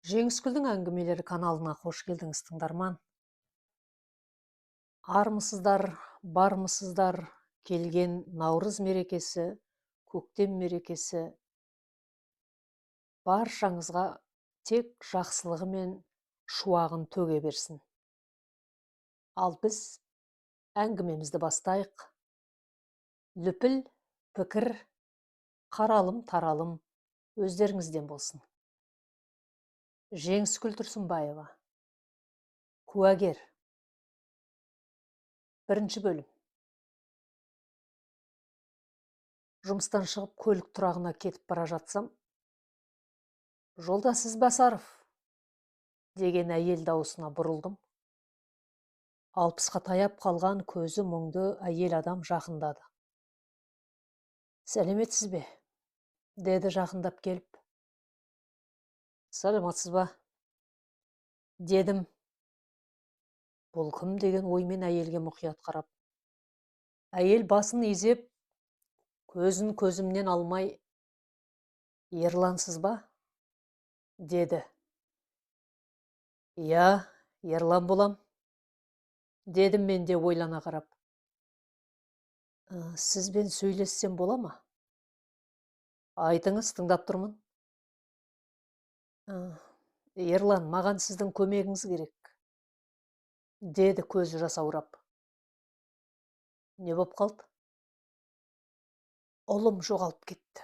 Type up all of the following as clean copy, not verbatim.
Жеңіскүлдің әңгімелері каналына қош келдіңіз, тыңдарман. Армысыздар, бармысыздар, келген Наурыз мерекесі, көктем мерекесі баршаңызға тек жақсылығы мен шуағын төге берсін. Ал біз әңгімемізді бастайық. Лүпіл, пікір, қаралым, таралым өздеріңізден болсын. Жеңіскүл Тұрсынбаева. Куәгер. Бірінші бөлім. Жұмыстан шығып көлік тұрағына кетіп бара жатсам, «Жолдас Ізбасаров» деген әйел дауысына бұрылдым. 60-қа таяп қалған көзі мұңды әйел адам жақындады. «Сәлеметсіз бе?» деді жақындап келіп. «Сәлеметсіз ба?» дедім. Бұл кім деген оймен әйелге мұқият қарап. Әйел басын изеп, көзін көзімнен алмай, «Ерлансыз ба?» деді. «Я, Ерлан болам», дедім мен де ойлана қарап. «Сізбен сөйлессем бола ма?» «Айтыңыз, тыңдап тұрмын». «Ерлан, маған сіздің көмегіңіз керек», деді көзі жасаурап. «Не боп қалды?» «Ұлым жоғалып кетті».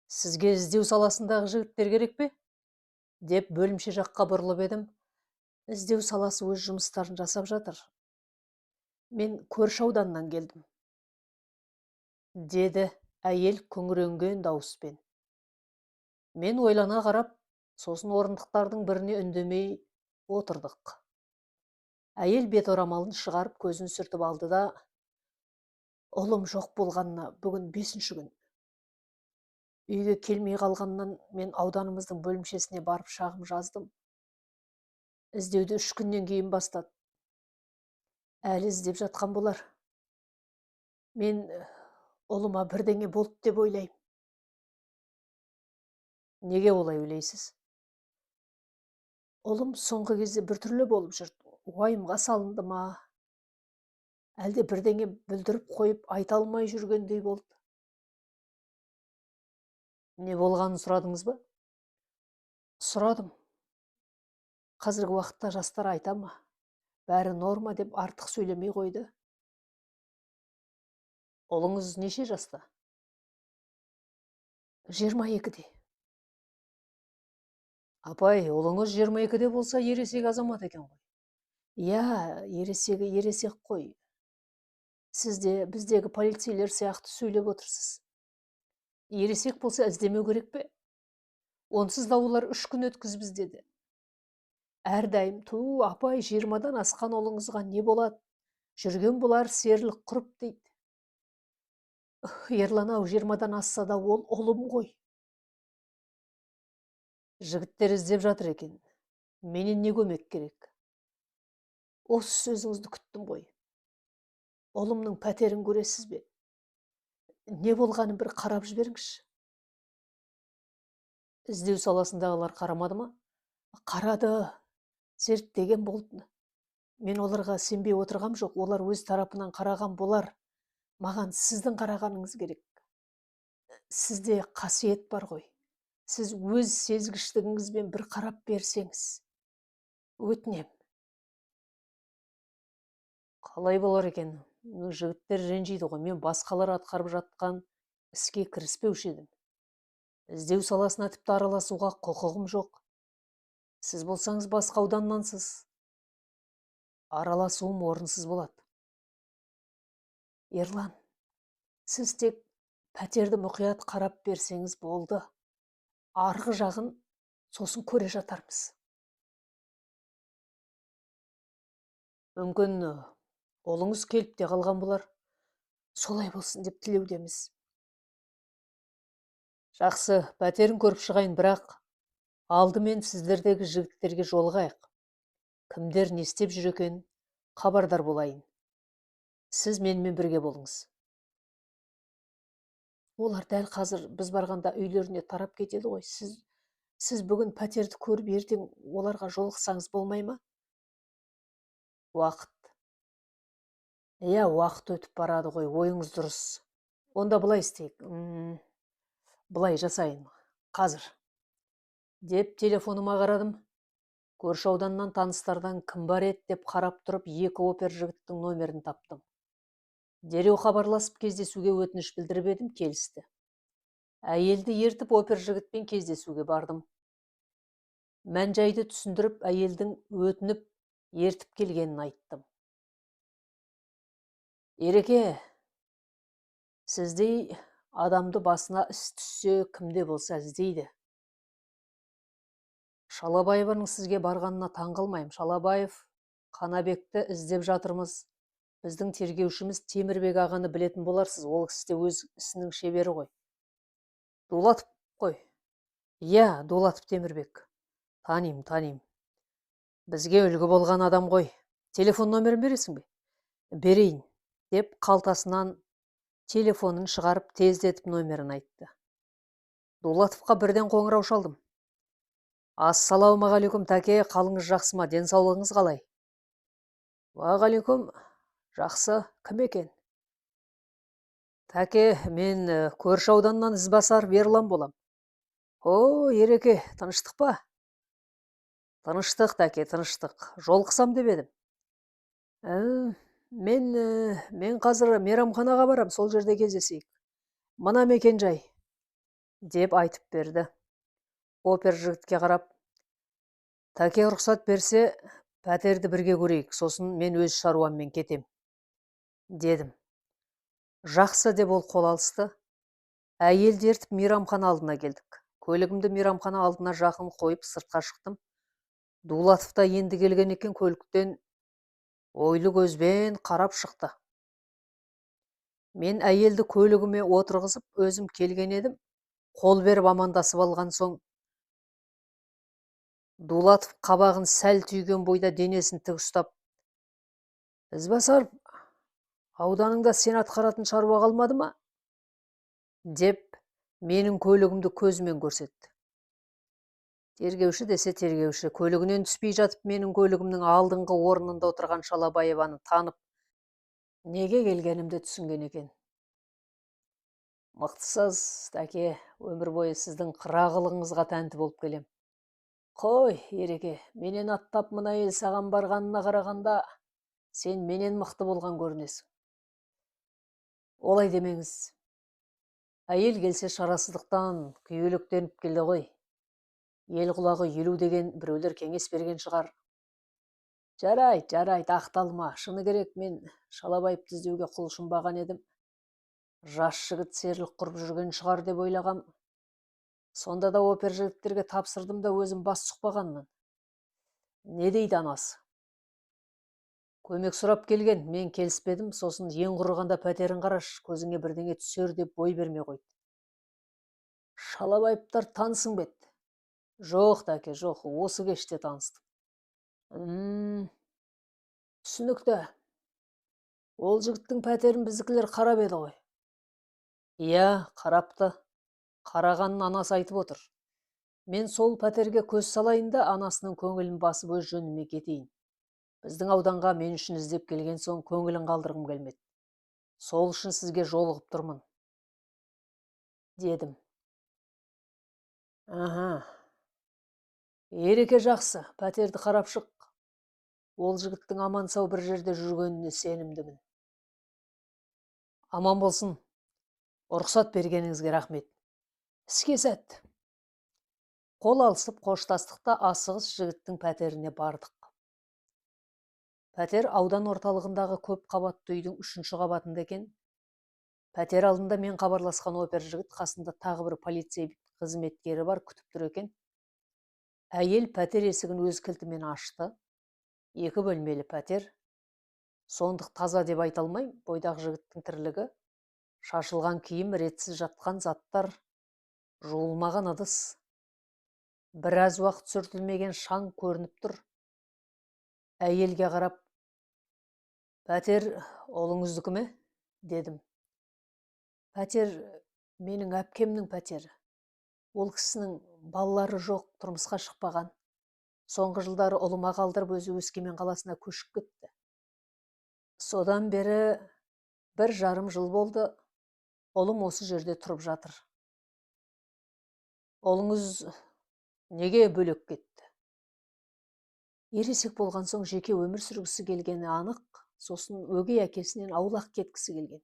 «Сізге іздеу саласындағы жігіттер керек пе?» деп бөлімше жаққа бұрылып едім. «Іздеу саласы өз жұмыстарын жасап жатыр. Мен көрші ауданнан келдім», деді әйел күңіренген дауыспен. Мен ойлана қарап, сосын орындықтардың біріне үндемей отырдық. Әйел бет орамалын шығарып көзін сүртіп алды да: «Ұлым жоқ болғанына бүгін 5-ші күн. Үйге келмей қалғаннан мен ауданымыздың бөлімшесіне барып шағым жаздым. Іздеуді 3 күннен кейін бастады. Әлі іздеп жатқан болар. Мен ұлыма бірдеңе болды деп ойлаймын». «Неге олай ойлайсыз?» «Ұлым соңғы кезде біртүрлі болып жүр. Уайымға салынды ма? Әлде бірдеңе бүлдіріп қойып айта алмай жүргендей болды». «Не болғанын сұрадыңыз ба?» «Сұрадым. Қазіргі уақытта жастар айта ма? Бәрі норма деп артық сөйлемей қойды». «Ұлыңыз неше жаста?» «22-де». «Апай, ұлыңыз 22-де болса, ересек азамат екен ғой». «Я, ересегі ересек қой. Сіз де біздегі полицейлер сияқты сөйлеп отырсыз. Ересек болса іздемеу керек пе? Онсыз да олар 3 күн өткізіп іздеді. Әрдайым, апай, 20-дан асқан ұлыңызға не болады? Жүрген болар серлік құрып» дейді. «Ерлан-ау, 20-дан асса да ол ұлым ғой». «Жігіттер іздеп жатыр екен. Менен не көмек керек?» «Осы сөзіңізді күттім ғой. Ұлымның пәтерін көресіз бе? Не болғанын бір қарап жіберіңізші». «Іздеу саласындағылар қарамады ма?» «Қарады, зерттеген болды. Мен оларға сенбей отырғам жоқ. Олар өз тарапынан қараған болар. Маған сіздің қарағаныңыз керек. Сізде қасиет бар ғой. Сіз өз сезгіштігіңізбен бір қарап берсеңіз. Өтінем». «Қалай болар екен? Жігіттер ренжиді ғой. Мен басқалар атқарып жатқан іске кіріспеуші едім. Іздеу саласына тіпті араласуға құқығым жоқ. Сіз болсаңыз басқа ауданнансыз. Араласуым орынсыз болады». «Ерлан, сіз тек пәтерді мұқият қарап берсеңіз болды. Арғы жағын сосын көре жатармыз». «Мүмкін ұлыңыз келіп те қалған болар». «Солай болсын деп тілеудеміз». «Жақсы, пәтерін көріп шығайын, бірақ алдымен сіздердегі жігіттерге жолығайық. Кімдер не істеп жүр екен, хабардар болайын. Сіз менімен бірге болыңыз». Олар дәл қазір біз барғанда үйлеріне тарап кетеді ғой. Сіз бүгін пәтерді көріп, ертең оларға жолықсаңыз болмай ма? Уақыт. Иә, уақыт өтіп барады ғой, ойыңыз дұрыс. Онда былай істейік. Былай жасайын. Қазір. Деп телефоныма қарадым. Көрші ауданнан таныстардан кім бар еді деп қарап тұрып, 2 опер жігіттің номерін таптым. Дереу хабарласып кездесуге өтініш білдіріп едім, келісті. Әйелді ертіп опер жігітпен кездесуге бардым. Мән жайды түсіндіріп, әйелдің өтініп ертіп келгенін айттым. Ереке, сіздей адамды басына іс түссе, кімде болса іздейді. Шалабаеваның сізге барғанына таң қалмаймын. Шалабаев, Қанабекті іздеп жатырмыз. Біздің тергеушіміз Темірбек ағаны білетін боларсыз, ол кісі де өз ісінің шебері ғой. Дулатов қой. Иә, Дулатов Темірбек. Танимын. Бізге үлгі болған адам ғой. Телефон номерін бересің бе? Берейін, деп қалтасынан телефонын шығарып тездетіп номерін айтты. Дулатовқа бірден қоңырау шалдым. Ассалаумағалейкум, тәке, қалыңыз жақсы ма, денсаулығыңыз қалай? Уағалейкум, жақсы, кім екен? Тәке, мен көрші ауданнан ізбасар Ерлан болам. О, Ереке, тыныштық па? Тыныштық, тәке, тыныштық. Жолықсам деп едім. Мен қазір мейрамханаға барам, сол жерде кездесейік. Мына мекенжай, деп айтып берді. Опер жігітке қарап, тәке рұқсат берсе, пәтерді бірге көрейік, сосын мен өз шаруаммен кетем, дедім. Жақсы, деп ол қол алысты. Әйелді ертіп мейрамхана алдына келдік. Көлігімді мейрамхана алдына жақын қойып сыртқа шықтым. Дулатов та енді келген екен, көліктен ойлы көзбен қарап шықты. Мен әйелді көлігіме отырғызып, өзім келген едім. Қол беріп амандасып алған соң, Дулатов қабағын сәл түйген бойда денесін тік ұстап, ізбасар, ауданыңда сен атқаратын шаруа қалмады ма? Деп, менің көлігімді көзімен көрсетті. Тергеуші десе тергеуші, көлігінен түспей жатып, менің көлігімнің алдыңғы орнында отырған Шалабаеваны танып, неге келгенімді түсінген екен. Мықтысыз, тәке, өмір бойы сіздің қырағылығыңызға тәнті болып келем. Қой, Ереке, менен аттап мына ел саған барғанына қарағанда, сен менен мықты болған көрінесің. Олай демеңіз. Әйел келсе шарасыздықтан, күйеліктеніп келді ғой. Ел құлағы елу деген біреулер кеңес берген шығар. Жарайды, ақталма. Шыны керек, мен Шалабаевты іздеуге құлшынбаған едім. Жас жігіт серлік құрып жүрген шығар деп ойлағам. Сонда да опер жігіттерге тапсырдым да өзім бас сұқпағанмын. Не дейді анасы? Көмек сұрап келген, мен келіспедім, сосын ең құрығанда пәтерін қараш, көзіңе бірдеңе түсер деп бой бермей қойды. Шалабаевтар танысың бе еді? Жоқ, тәке, жоқ, осы кеште таныстым. Түсінікті. Ол жігіттің пәтерін біздікілер қарап еді ғой. Иә, қарапты. Қарағанын анасы айтып отыр. Мен сол пәтерге көз салайын да, анасының көңілін басып өз жөніме кетейін. Біздің ауданға мен үшін іздеп келген соң көңілін қалдырғым келмеді. Сол үшін сізге жолығып тұрмын, дедім. Ереке жақсы, пәтерді қарап шық. Ол жігіттің аман сау бір жерде жүргеніне сенімдімін. Аман болсын. Рұқсат бергеніңізге рахмет. Іске сәт. Қол алысып қоштастықта асығыс жігіттің пәтеріне бардық. Пәтер аудан орталығындағы көп қабатты үйдің 3-ші қабатында екен. Пәтер алдында мен хабарласқан опер жігіт, қасында тағы бір полицей қызметкері бар, күтіп тұр екен. Әйел пәтер есігін өз кілтімен ашты. 2 бөлмелі пәтер. Сондық таза деп айта алмайым, бойдағы жігіттің тірлігі. Шашылған киім, ретсіз жатқан заттар, жуылмаған ыдыс. Біраз уақыт сүртілмеген шаң көрініп тұр. Әйелге қарап, пәтер олыңыздікі ме? Дедім. Пәтер Менің әпкемнің пәтері. Ол кісінің балалары жоқ, тұрмысқа шықпаған. Соңғы жылдары ұлыма қалдырып, өзі Өскемен қаласына көшіп кетті. Содан бері 1,5 жыл болды, ұлым осы жерде тұрып жатыр. Ұлыңыз неге бөлек кетті? Ересек болған соң жеке өмір сүргісі келгені анық, сосын өгей әкесінен аулақ кеткісі келген.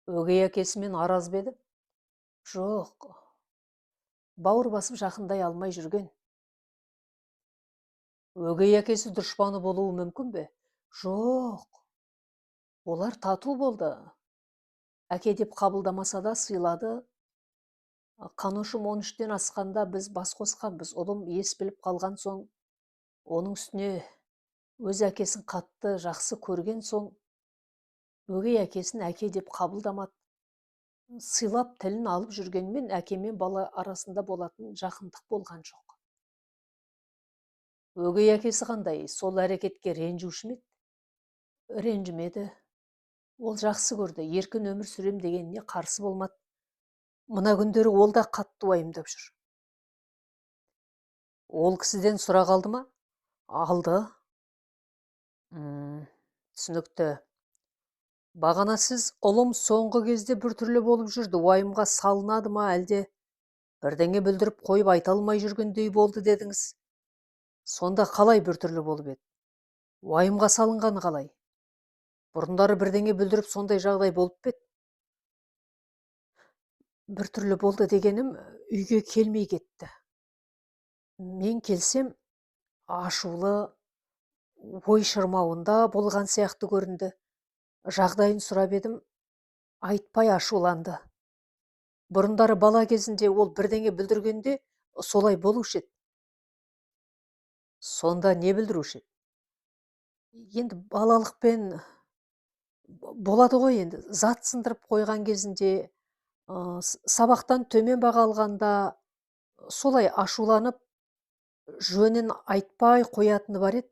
Өгей әкесімен араз ба еді? Жоқ, бауыр басып жақындай алмай жүрген. Өгей әкесі дұшпаны болуы мүмкін бе? Жоқ, олар тату болды. Әке деп қабылдамаса да сыйлады. Қаношым 13-тен асқанда біз бас қосқанбыз. Ұлым ес біліп қалған соң, оның үстіне өз әкесін қатты жақсы көрген соң, өгей әкесін әке деп қабылдамады. Сыйлап тілін алып жүргенмен әкемен бала арасында болатын жақындық болған жоқ. Өгей әкесі қандай? Сол әрекетке ренжуші ме еді? Ренжімеді. Ол жақсы көрді, еркін өмір сүрем дегеніне қарсы болмады. Мына күндері ол да қатты уайымдап жүр. Ол кісіден сұрақ алды ма? Алды. Түсінікті. Бағана сіз ұлым соңғы кезде біртүрлі болып жүрді, уайымға салынады ма, әлде бірдеңе білдіріп қойып айта алмай жүргендей болды дедіңіз. Сонда қалай біртүрлі болып еді? Уайымға салынғаны қалай? Бұрындары бірдеңе білдіріп сондай жағдай болып па еді? Біртүрлі болды дегенім, үйге келмей кетті. Мен келсем, ашулы, ой шырмауында болған сияқты көрінді. Жағдайын сұрап едім, айтпай ашуланды. Бұрындары бала кезінде ол бірдеңе білдіргенде солай болушы еді. Сонда не білдіруші еді? Енді балалықпен болады ғой, енді зат сындырып қойған кезінде, сабақтан төмен баға алғанда солай ашуланып, жөнін айтпай қоятыны бар еді.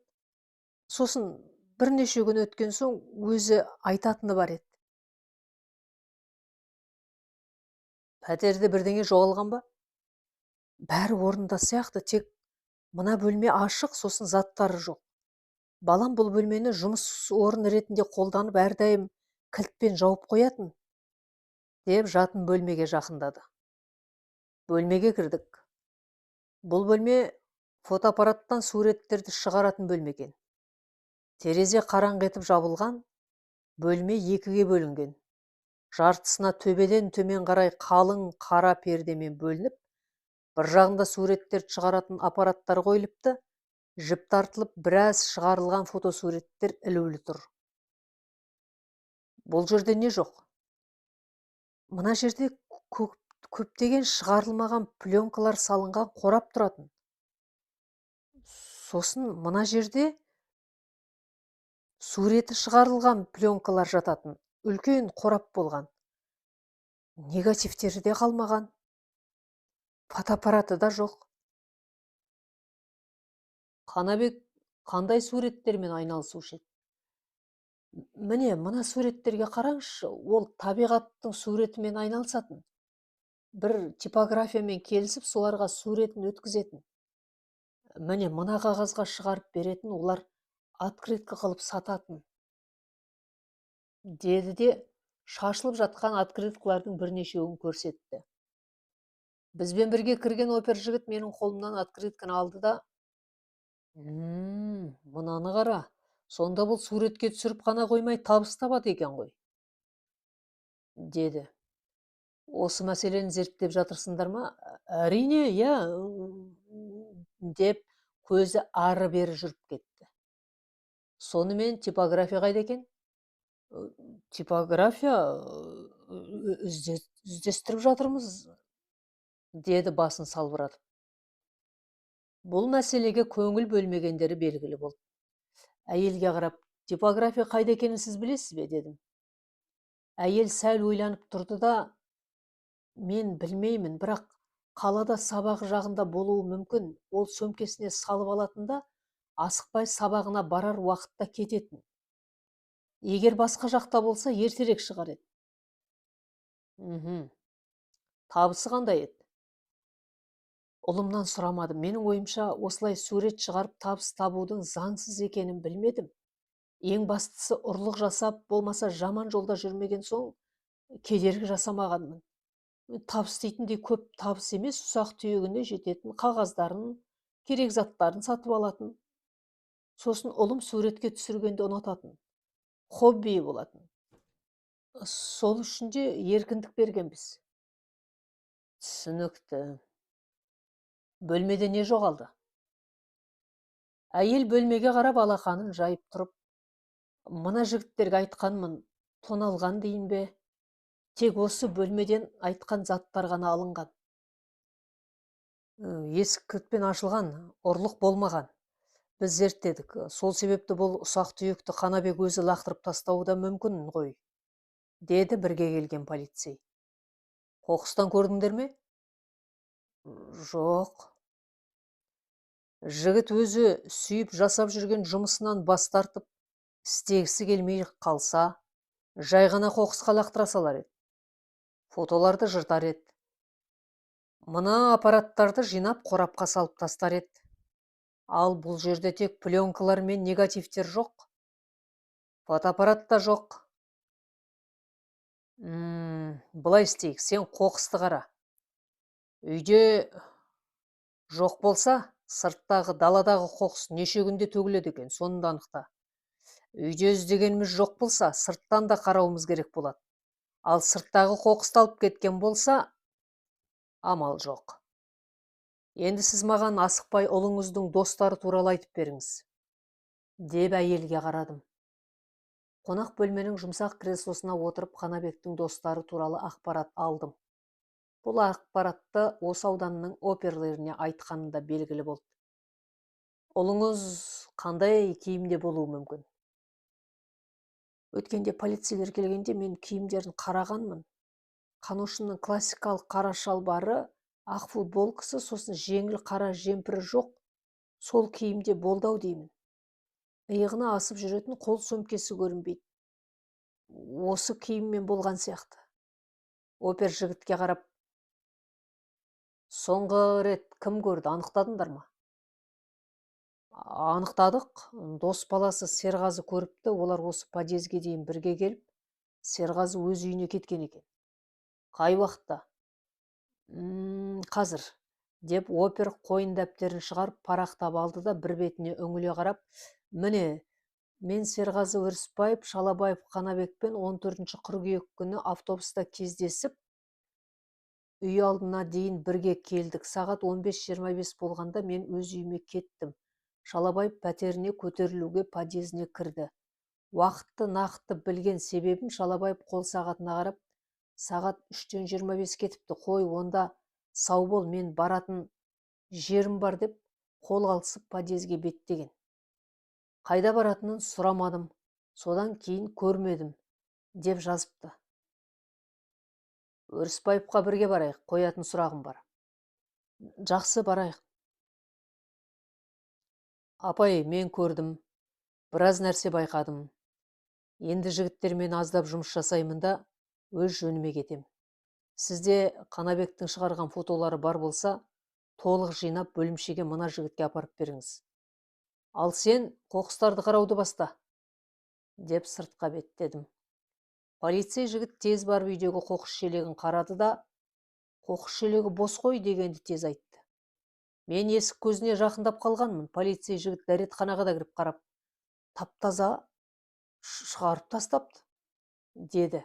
Сосын бірнеше күн өткен соң өзі айтатыны бар еді. Пәтерде бірдеңе жоғалған ба? Бәрі орнында сияқты, тек мына бөлме ашық, сосын заттары жоқ. Балам бұл бөлмені жұмыс орны ретінде қолданып, әрдайым кілтпен жауып қоятын, деп жатын бөлмеге жақындады. Бөлмеге кірдік. Бұл бөлме фотоаппараттан суреттерді шығаратын бөлме екен. Терезе қараңғы етіп жабылған, бөлме 2-ге бөлінген. Жартысына төбеден төмен қарай қалың қара пердемен бөлініп, бір жағында суреттерді шығаратын аппараттар қойылыпты, жіп тартылып, біраз шығарылған фотосуреттер ілулі тұр. Бұл жерде не жоқ? Мына жерде көптеген шығарылмаған пленкалар салынған қорап тұратын. Сосын мына жерде суреті шығарылған пленкалар жататын, үлкен қорап болған. Негативтері де қалмаған. Фотоаппараты да жоқ. Қанабек қандай суреттермен айналысушы еді? Міне, мына суреттерге қараңызшы, ол табиғаттың суретімен айналысатын. Бір типографиямен келісіп, соларға суретін өткізетін. Міне, мына қағазға шығарып беретін, олар открытка қылып сататын. Деді де, шашылып жатқан открыткалардың бірнешеуін көрсетті. Бізбен бірге кірген опер жігіт менің қолымнан открытканы алды да, мынаны қара, сонда бұл суретке түсіріп қана қоймай табыс табады екен ғой, деді. Осы мәселені зерттеп жатырсыңдар ма? Әрине, иә, деп көзі ары бері жүріп кетті. Сонымен типография қайда екен? Типография іздестіріп жатырмыз, деді басын салбыратып. Бұл мәселеге көңіл бөлмегендері белгілі болды. Әйелге қарап, типография қайда екенін сіз білесіз бе, дедім. Әйел сәл ойланып тұрды да, мен білмеймін, бірақ қалада сабақ жағында болуы мүмкін. Ол сөмкесіне салып алатында, асықпай сабағына барар уақытта кететін. Егер басқа жақта болса, ертерек шығар еді. Мхм. Табысы қандай еді? Ұлымнан сұрамадым. Менің ойымша, осылай сурет шығарып табыс табудың заңсыз екенін білмедім. Ең бастысы ұрлық жасап, болмаса жаман жолда жүрмеген соң, кедергі жасамағанмын. Табыс дейтіндей көп табыс емес, ұсақ түйегіне жететін қағаздарын, керек заттарын сатып алатын. Сосын ұлым суретке түсіргенді ұнататын. Хоббиі болатын. Сол үшін де еркіндік бергенбіз. Түсінікті. Бөлмеде не жоғалды? Әйел бөлмеге қарап алақанын жайып тұрып, мына жігіттерге айтқанмын, тоналған дейін бе? Тек осы бөлмеден айтқан заттар ғана алынған. Есік кілтпен ашылған, ұрлық болмаған. Біз зерттедік. Сол себепті бұл ұсақ түйекті Қанабек өзі лақтырып тастауы да мүмкін ғой, деді бірге келген полицей. Қоқыстан көрдіңдер ме? Жоқ. Жігіт өзі сүйіп жасап жүрген жұмысынан бас тартып, істегісі келмей қалса, жай ғана қоқысқа лақтыра салар еді. Фотоларды жыртар еді. Мына аппараттарды жинап қорапқа салып тастар еді. Ал бұл жерде тек пленкалар мен негативтер жоқ. Фотоаппарат та жоқ. Былай істейік, сен қоқысты қара. Үйде жоқ болса, сырттағы даладағы қоқыс неше күнде төгіледі екен, соны да анықта. Үйде іздегеніміз жоқ болса, сырттан да қарауымыз керек болады. Ал сырттағы қоқысты алып кеткен болса, амал жоқ. Енді сіз маған асықпай ұлыңыздың достары туралы айтып беріңіз, деп әйелге қарадым. Қонақ бөлменің жұмсақ креслосына отырып Қанабектің достары туралы ақпарат алдым. Бұл ақпаратты осы ауданның оперлеріне айтқанында белгілі болды. Ұлыңыз қандай киімде болуы мүмкін? Өткенде полицейлер келгенде мен киімдерін қарағанмын. Қаношының классикалық қара шалбары, ақ футболкасы, сосын жеңіл қара жемпірі жоқ, сол киімде болды-ау деймін. Иығына асып жүретін қол сөмкесі көрінбейді. Осы киіммен болған сияқты. Опер жігітке қарап, соңғы рет кім көрді, анықтадыңдар ма? Анықтадық. Дос баласы Серғазы көріпті, олар осы подъезге дейін бірге келіп, Серғазы өз үйіне кеткен екен. Қай уақытта? Қазір, деп опер қойын дәптерін шығарып парақтап алды да бір бетіне үңіле қарап, міне, мен Серғазы Өрісбаев, Шалабаев Қанабекпен 14 қыркүйек күні автобуста кездесіп, үй алдына дейін бірге келдік. Сағат 15:25 болғанда мен өз үйіме кеттім. Шалабаев пәтеріне көтерілуге подъезіне кірді. Уақытты нақты білген себебім Шалабаев қол сағатына қарап, сағат 3:25 кетіпті, қой, онда сау бол, мен баратын жерім бар деп, қол алысып подъезге беттеген. Қайда баратынын сұрамадым, содан кейін көрмедім, деп жазыпты. Өрісбаевқа бірге барайық, қоятын сұрағым бар. Жақсы, барайық. Апай, мен көрдім, біраз нәрсе байқадым. Енді жігіттермен аздап жұмыс жасаймын да, өз жөніме кетем. Сізде Қанабектің шығарған фотолары бар болса, толық жинап бөлімшеге мына жігітке апарып беріңіз. Ал сен қоқыстарды қарауды баста, деп сыртқа беттедім. Полицей жігіт тез барып үйдегі қоқыс шелегін қарады да, қоқыс шелегі бос қой дегенді тез айтты. Мен есік көзіне жақындап қалғанмын. Полицей жігіт дәретханаға да кіріп қарап, тап-таза шығарып тастапты, деді.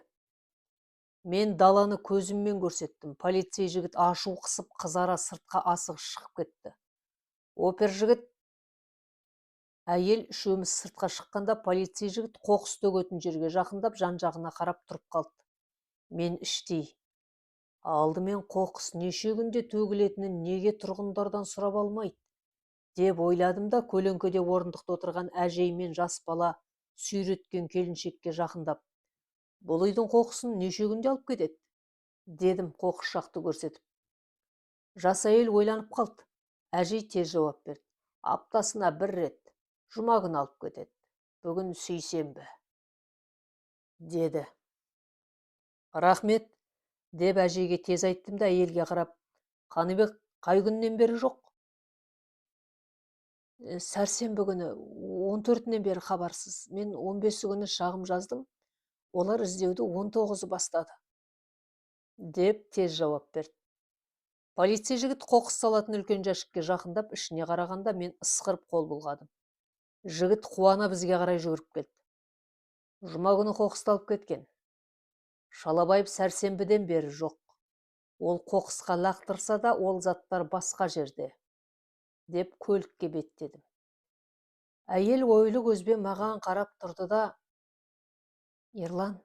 Мен даланы көзіммен көрсеттім. Полицей жігіт ашу қысып қызара сыртқа асығып шығып кетті. Опер жігіт, әйел үшеуміз сыртқа шыққанда полицей жігіт қоқыс төгетін жерге жақындап жан-жағына қарап тұрып қалды. Мен іштей, алдымен қоқыс неше күнде төгілетінін неге тұрғындардан сұрап алмайды, деп ойладым да көлеңкеде орындықта отырған әжей мен жас бала сүйреткен келіншекке жақындап, бұл үйдің қоқысын неше күнде алып кетеді, дедім қоқыс жақты көрсетіп. Жас әйел ойланып қалды. Әжей тез жауап берді. Аптасына бір рет, жұма күні алып кетеді. Бүгін сейсенбі, деді. Рахмет, деп әжеге тез айттым да әйелге қарап, Қаныбек қай күннен бері жоқ? Сәрсенбі күні 14-нен бері хабарсыз. Мен 15 күні шағым жаздым. Олар іздеуді 19-ы бастады, деп тез жауап берді. Полиция жігіт қоқыс салатын үлкен жәшікке жақындап, ішіне қарағанда мен ысқырып қол бұлғадым. Жігіт қуана бізге қарай жүгіріп келді. Жұма күні қоқысты алып кеткен. Шалабаев сәрсенбіден бері жоқ. Ол қоқысқа лақтырса да, ол заттар басқа жерде, деп көлікке беттедім. Әйел ойлы көзбен маған қарап тұрды да, Ерлан,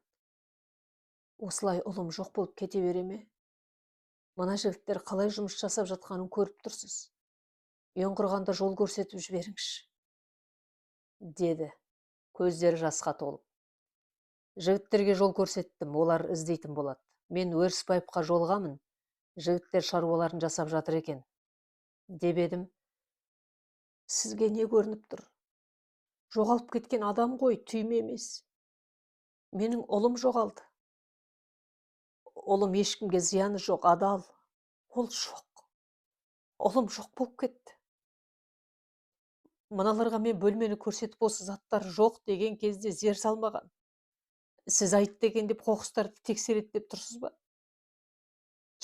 осылай ұлым жоқ болып кете бере ме? Мына жігіттер қалай жұмыс жасап жатқанын көріп тұрсыз. Ең құрғанда жол көрсетіп жіберіңізші, деді, көздері жасқа толып. Жігіттерге жол көрсеттім, олар іздейтін болады. Мен Өрісбаевқа жолығамын, жігіттер шаруаларын жасап жатыр екен, деп едім. Сізге не көрініп тұр? Жоғалып кеткен адам ғой, түйме емес. Менің ұлым жоғалды. Ұлым ешкімге зияны жоқ, адал. Ол жоқ. Ұлым жоқ болып кетті. Мыналарға мен бөлмені көрсетіп, осы заттар жоқ деген кезде зер салмаған. Сіз айтты екен деп қоқыстарды тексереді деп тұрсыз ба?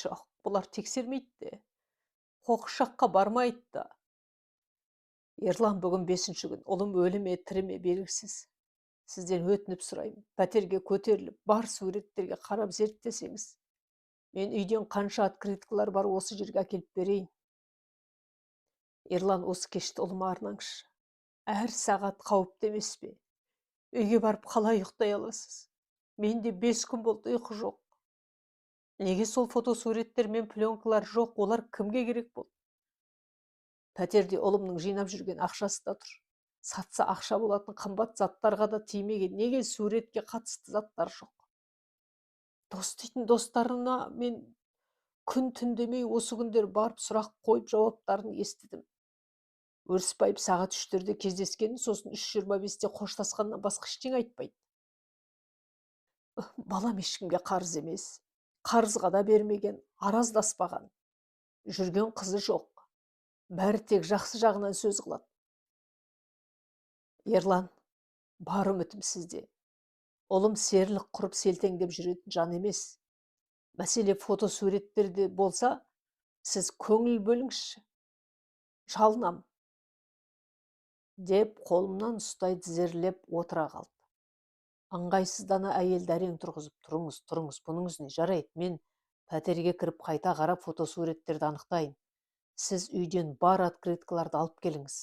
Жоқ, бұлар тексермейді де. Қоқыс жаққа бармайды да. Ерлан, бүгін 5-ші күн. Ұлым өлі ме, тірі ме белгісіз. Сізден өтініп сұраймын. Пәтерге көтеріліп, бар суреттерге қарап зерттесеңіз. Мен үйден қанша открыткалар бар, осы жерге әкеліп берейін. Ерлан, осы кешті ұлыма арнаңызшы. Әр сағат қауіпті емес пе? Үйге барып қалай ұйықтай аласыз? Менде 5 күн болды, ұйқы жоқ. Неге сол фотосуреттер мен пленкалар жоқ? Олар кімге керек болды? Пәтерде ұлымның жинап жүрген ақшасы да тұр. Сатса ақша болатын қымбат заттарға да тимеген. Неге суретке қатысты заттар жоқ? Дос дейтін достарына мен күн түн демей осы күндер барып сұрақ қойып жауаптарын естідім. Өрісбаев сағат 3-терде кездескенін, сосын 3:25-те қоштасқаннан басқа ештеңе айтпайды. Балам ешкімге қарыз емес, қарызға да бермеген, араздаспаған. Жүрген қызы жоқ. Бәрі тек жақсы жағынан сөз қылады. Ерлан, бар үмітім сізде. Ұлым серлік құрып селтеңдеп жүретін жан емес. Мәселе фотосуреттерде болса, сіз көңіл бөліңізші. Жалынам, деп қолымнан ұстай тізерлеп отыра қалды. Ыңғайсыздана әйелді әрең тұрғызып, тұрыңыз, бұныңыз не? Жарайды, мен пәтерге кіріп қайта қарап фотосуреттерді анықтайын. Сіз үйден бар открыткаларды алып келіңіз,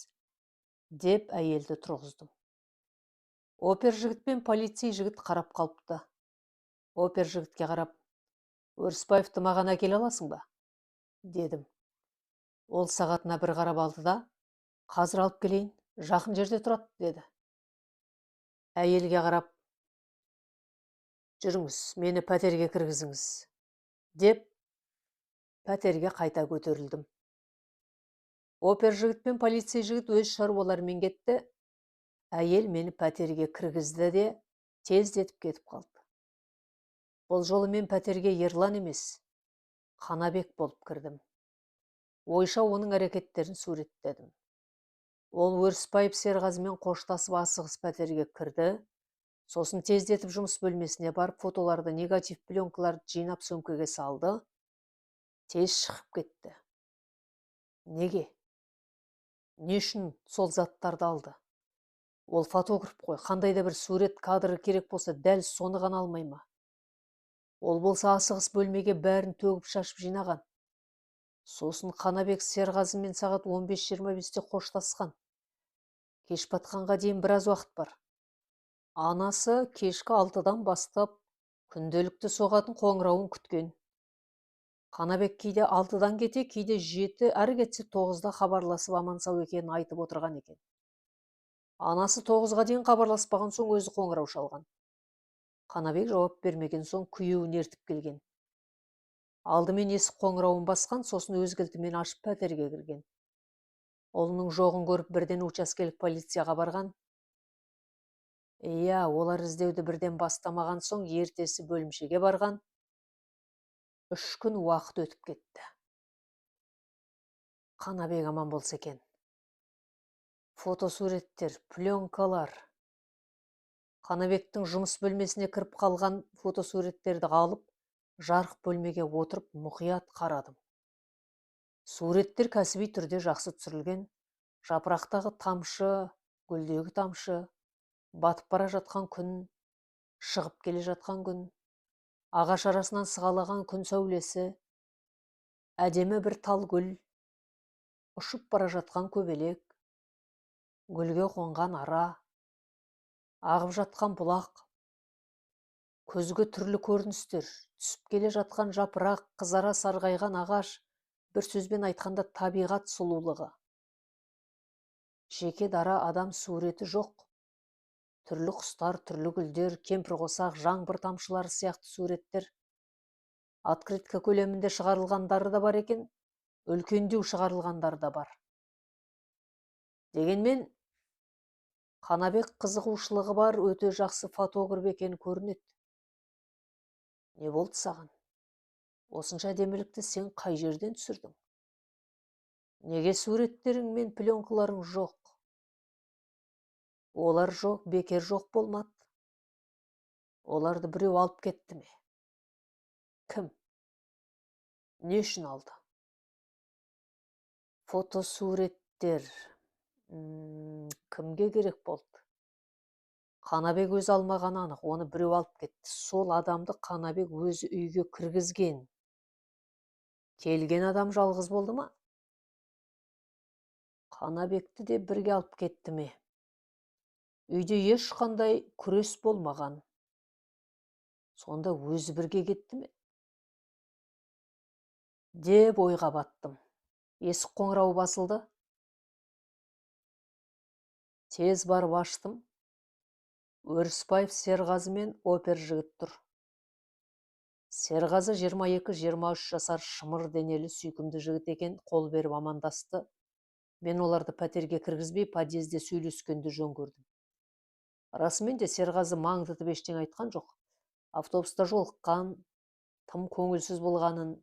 деп әйелді тұрғыздым. Опер жігіт пен полицей жігіт қарап қалыпты. Опер жігітке қарап, Өрісбаевты маған әкеле аласың ба? Дедім. Ол сағатына бір қарап алды да, қазір алып келейін, жақын жерде тұрады, деді. Әйелге қарап, жүріңіз, мені пәтерге кіргізіңіз, деп пәтерге қайта көтерілдім. Опер жігіт пен полицей жігіт өз шаруаларымен кетті. Әйел мені пәтерге кіргізді де тездетіп кетіп қалды. Бұл жолы мен пәтерге Ерлан емес, Қанабек болып кірдім. Ойша оның әрекеттерін суреттедім. Ол Өрісбаев Серғазымен қоштасып асығыс пәтерге кірді. Сосын тездетіп жұмыс бөлмесіне барып, фотоларды, негатив пленкаларды жинап сөмкеге салды. Тез шығып кетті. Неге? Не үшін сол заттарды алды? Ол фотограф қой, қандай да бір сурет кадры керек болса, дәл соны ғана алмай ма? Ол болса асығыс бөлмеге бәрін төгіп шашып жинаған. Сосын Қанабек Серғазымен сағат 15:25-те қоштасқан. Кеш батқанға дейін біраз уақыт бар. Анасы кешкі 6-дан бастап күнделікті соғатын қоңырауын күткен. Қанабек кейде 6-дан кете, кейде 7, әрі кетсе 9-да хабарласып аман сау екенін айтып отырған екен. Анасы 9-ға дейін хабарласпаған соң өзі қоңырау шалған. Қанабек жауап бермеген соң күйеуін ертіп келген. Алдымен есік қоңырауын басқан, сосын өз кілтімен ашып пәтерге кірген. Ұлының жоғын көріп бірден учаскелік полицияға барған. Олар іздеуді бірден бастамаған соң ертесі бөлімшеге барған. 3 күн уақыт өтіп кетті. Қанабек аман болса екен. Фотосуреттер, пленкалар. Қанабектің жұмыс бөлмесіне кіріп қалған фотосуреттерді алып, жарық бөлмеге отырып мұқият қарадым. Суреттер кәсіби түрде жақсы түсірілген, жапырақтағы тамшы, гүлдегі тамшы, батып бара жатқан күн, шығып келе жатқан күн, ағаш арасынан сығалаған күн сәулесі, әдемі бір тал гүл, ұшып бара жатқан көбелек, гүлге қонған ара, ағып жатқан бұлақ, көзге түрлі көріністер, түсіп келе жатқан жапырақ, қызара сарғайған ағаш, бір сөзбен айтқанда табиғат сұлулығы. Жеке дара адам суреті жоқ. Түрлі құстар, түрлі гүлдер, кемпірқосақ, жаңбыр тамшылары сияқты суреттер. Открытка көлемінде шығарылғандары да бар екен, үлкендеу шығарылғандары да бар. Дегенмен, Қанабек қызығушылығы бар, өте жақсы фотограф екені көрінеді. Не болды саған? Осынша әдемілікті сен қай жерден түсірдің? Неге суреттерің мен пленкаларың жоқ? Олар жоқ, бекер жоқ болмады. Оларды біреу алып кетті ме? Кім? Не үшін алды? Фотосуреттер кімге керек болды? Қанабек өзі алмаған анық, оны біреу алып кетті. Сол адамды Қанабек өзі үйге кіргізген. Келген адам жалғыз болды ма? Қанабекті де бірге алып кетті ме? Үйде ешқандай күрес болмаған. Сонда өзі бірге кетті ме? Деп ойға баттым. Есік қоңырауы басылды. Тез барып аштым. Өрісбаев Серғазы мен опер жігіт тұр. Серғазы 22-23 жасар шымыр денелі сүйкімді жігіт екен, қол беріп амандасты. Мен оларды пәтерге кіргізбей, подъезде сөйлескенді жөн көрдім. Расымен де Серғазы маңдытып ештеңе айтқан жоқ. Автобуста жолыққан, тым көңілсіз болғанын,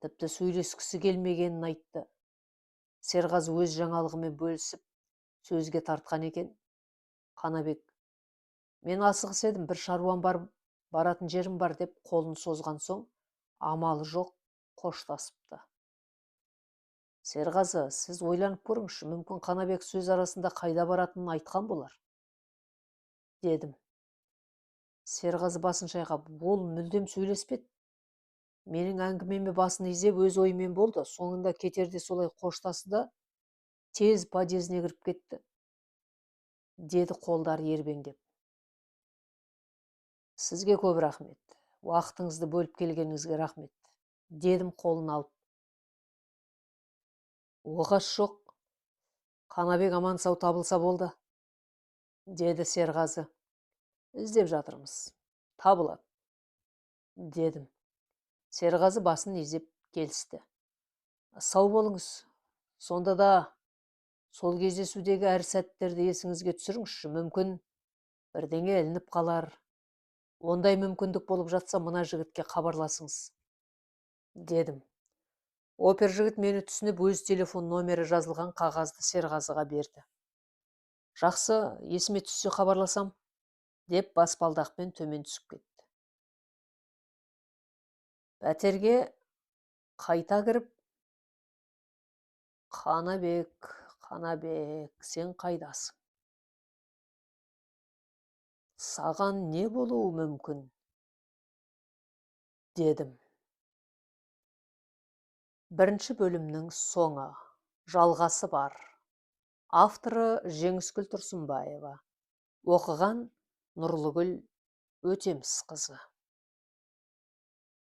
тіпті сөйлескісі келмегенін айтты. Серғазы өз жаңалығымен бөлісіп, сөзге тартқан екен. Қанабек: мен асығыс едім, бір шаруам бар, баратын жерім бар деп қолын созған соң, амалы жоқ, қоштасыпты. Серғазы, сіз ойланып көріңізші, мүмкін Қанабек сөз арасында қайда баратынын айтқан болар, дедім. Серғазы басын шайқап: ол мүлдем сөйлеспеді. Менің әңгімеме басын изеп, өз ойымен болды. Соңында кетерде солай қоштасты да, тез подъезіне кіріп кетті, деді қолдары ербеңдеп. Сізге көп рахмет. Уақытыңызды бөліп келгеніңізге рахмет, дедім қолын алып. Оғаш жоқ. Қанабек аман сау табылса болды, деді Серғазы. Іздеп жатырмыз. Табылады, дедім. Серғазы басын изеп келісті. Сау болыңыз. Сонда да сол кездесудегі әр сәттерді есіңізге түсіріңізші, мүмкін бірдеңе ілініп қалар. Ондай мүмкіндік болып жатса, мына жігітке хабарласыңыз, дедім. Опер жігіт мені түсініп, өз телефон номері жазылған қағазды Серғазыға берді. Жақсы, есіме түссе хабарласам, деп баспалдақпен төмен түсіп кетті. Пәтерге қайта кіріп: Қанабек, сен қайдасың? Саған не болуы мүмкін? Дедім. Бірінші бөлімнің соңы, жалғасы бар. Авторы Жеңіскүл Тұрсынбаева. Оқыған Нұрлыгүл Өтемісқызы.